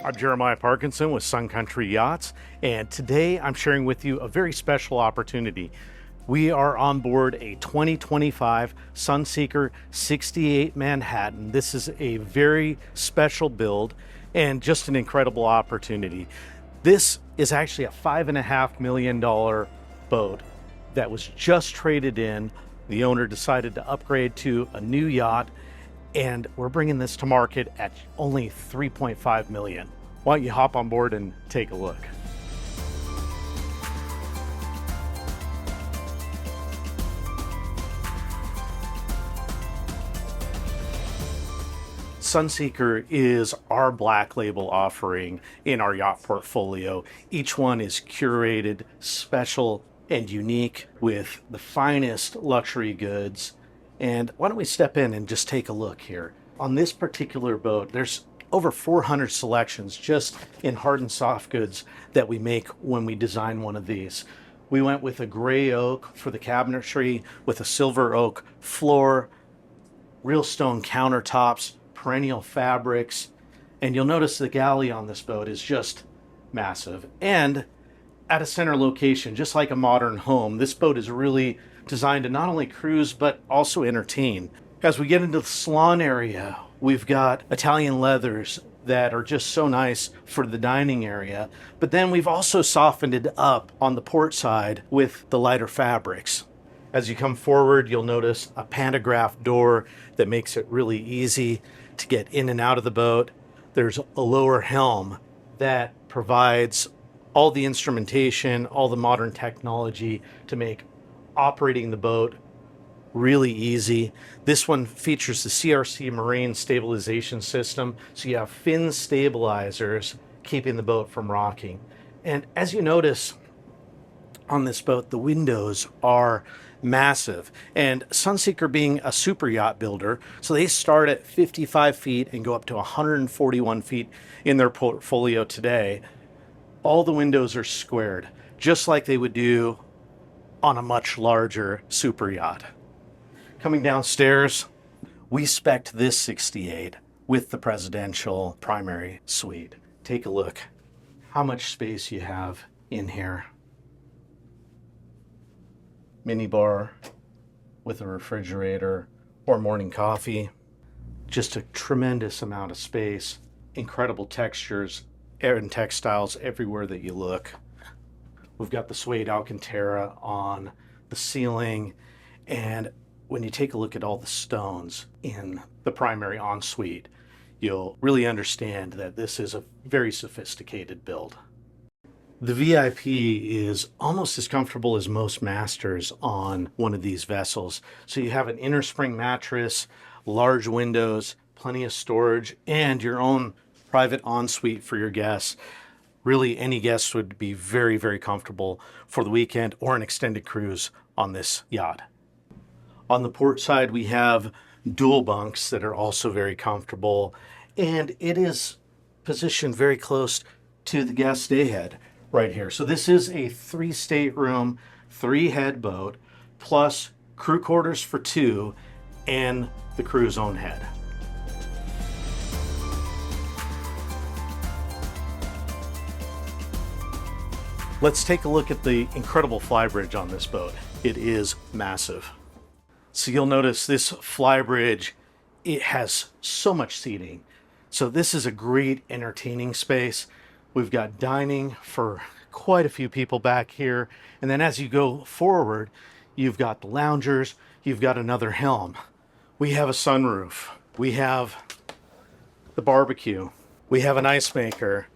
I'm Jeremiah Parkinson with Sun Country Yachts, and today I'm sharing with you a very special opportunity. We are on board a 2025 Sunseeker 68 Manhattan. This is a very special build and just an incredible opportunity. This is actually a $5.5 million boat that was just traded in. The owner decided to upgrade to a new yacht, and we're bringing this to market at only $3.5 million. Why don't you hop on board and take a look? Sunseeker is our black label offering in our yacht portfolio. Each one is curated, special, and unique with the finest luxury goods. And why don't we step in and just take a look here. On this particular boat, there's over 400 selections just in hard and soft goods that we make when we design one of these. We went with a gray oak for the cabinetry with a silver oak floor, real stone countertops, perennial fabrics, and you'll notice the galley on this boat is just massive. And at a center location, just like a modern home, this boat is really designed to not only cruise but also entertain. As we get into the salon area, we've got Italian leathers that are just so nice for the dining area, but then we've also softened it up on the port side with the lighter fabrics. As you come forward, you'll notice a pantograph door that makes it really easy to get in and out of the boat. There's a lower helm that provides all the instrumentation, all the modern technology to make operating the boat really easy. This one features the CRC marine stabilization system, so you have fin stabilizers keeping the boat from rocking. And as you notice on this boat, the windows are massive. And Sunseeker being a super yacht builder, so they start at 55 feet and go up to 141 feet in their portfolio today. All the windows are squared, just like they would do on a much larger super yacht. Coming downstairs, we spec'd this 68 with the presidential primary suite. Take a look how much space you have in here. Mini bar with a refrigerator or morning coffee. Just a tremendous amount of space, incredible textures and textiles everywhere that you look. We've got the suede Alcantara on the ceiling, and when you take a look at all the stones in the primary ensuite, you'll really understand that this is a very sophisticated build. The VIP is almost as comfortable as most masters on one of these vessels. So you have an inner spring mattress, large windows, plenty of storage, and your own private ensuite for your guests. Really, any guest would be very, very comfortable for the weekend or an extended cruise on this yacht. On the port side, we have dual bunks that are also very comfortable, and it is positioned very close to the guest day head right here. So this is a 3-stateroom, 3-head boat, plus crew quarters for 2 and the crew's own head. Let's take a look at the incredible Flybridge on this boat. It is massive. So you'll notice this Flybridge, it has so much seating. So this is a great entertaining space. We've got dining for quite a few people back here. And then as you go forward, you've got the loungers, you've got another helm. We have a sunroof. We have the barbecue. We have an ice maker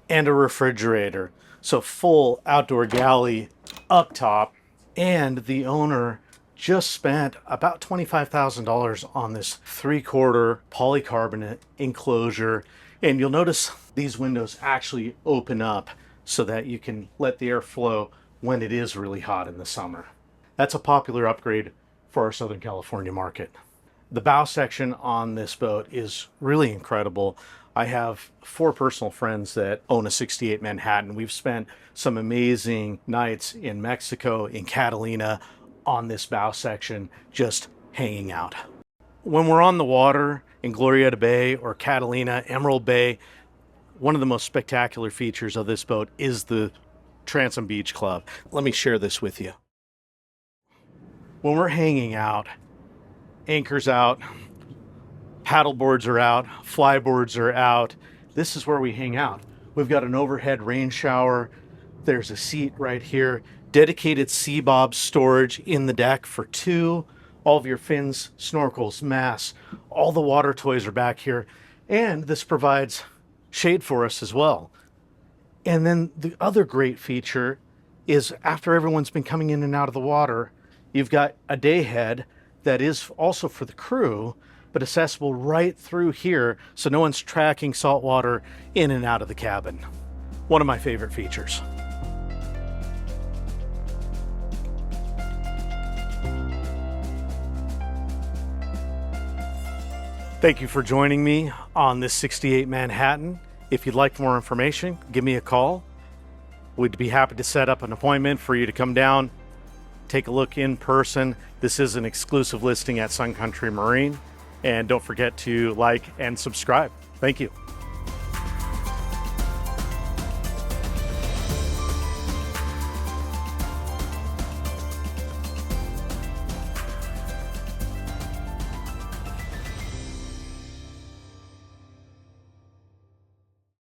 and a refrigerator. So full outdoor galley up top, and the owner just spent about $25,000 on this 3/4 polycarbonate enclosure. And you'll notice these windows actually open up so that you can let the air flow when it is really hot in the summer. That's a popular upgrade for our Southern California market. The bow section on this boat is really incredible. I have 4 personal friends that own a 68 Manhattan. We've spent some amazing nights in Mexico, in Catalina, on this bow section, just hanging out. When we're on the water in Glorieta Bay or Catalina, Emerald Bay, One of the most spectacular features of this boat is the Transom Beach Club. Let me share this with you. When we're hanging out, anchors out, paddle boards are out, flyboards are out, this is where we hang out. We've got an overhead rain shower. There's a seat right here. Dedicated sea bob storage in the deck for two. All of your fins, snorkels, masts, all the water toys are back here. And this provides shade for us as well. And then the other great feature is after everyone's been coming in and out of the water, you've got a day head that is also for the crew, but accessible right through here, so no one's tracking salt water in and out of the cabin. One of my favorite features. Thank you for joining me on this 68 Manhattan. If you'd like more information, give me a call. We'd be happy to set up an appointment for you to come down, take a look in person. This is an exclusive listing at Sun Country Marine. And don't forget to like and subscribe. Thank you.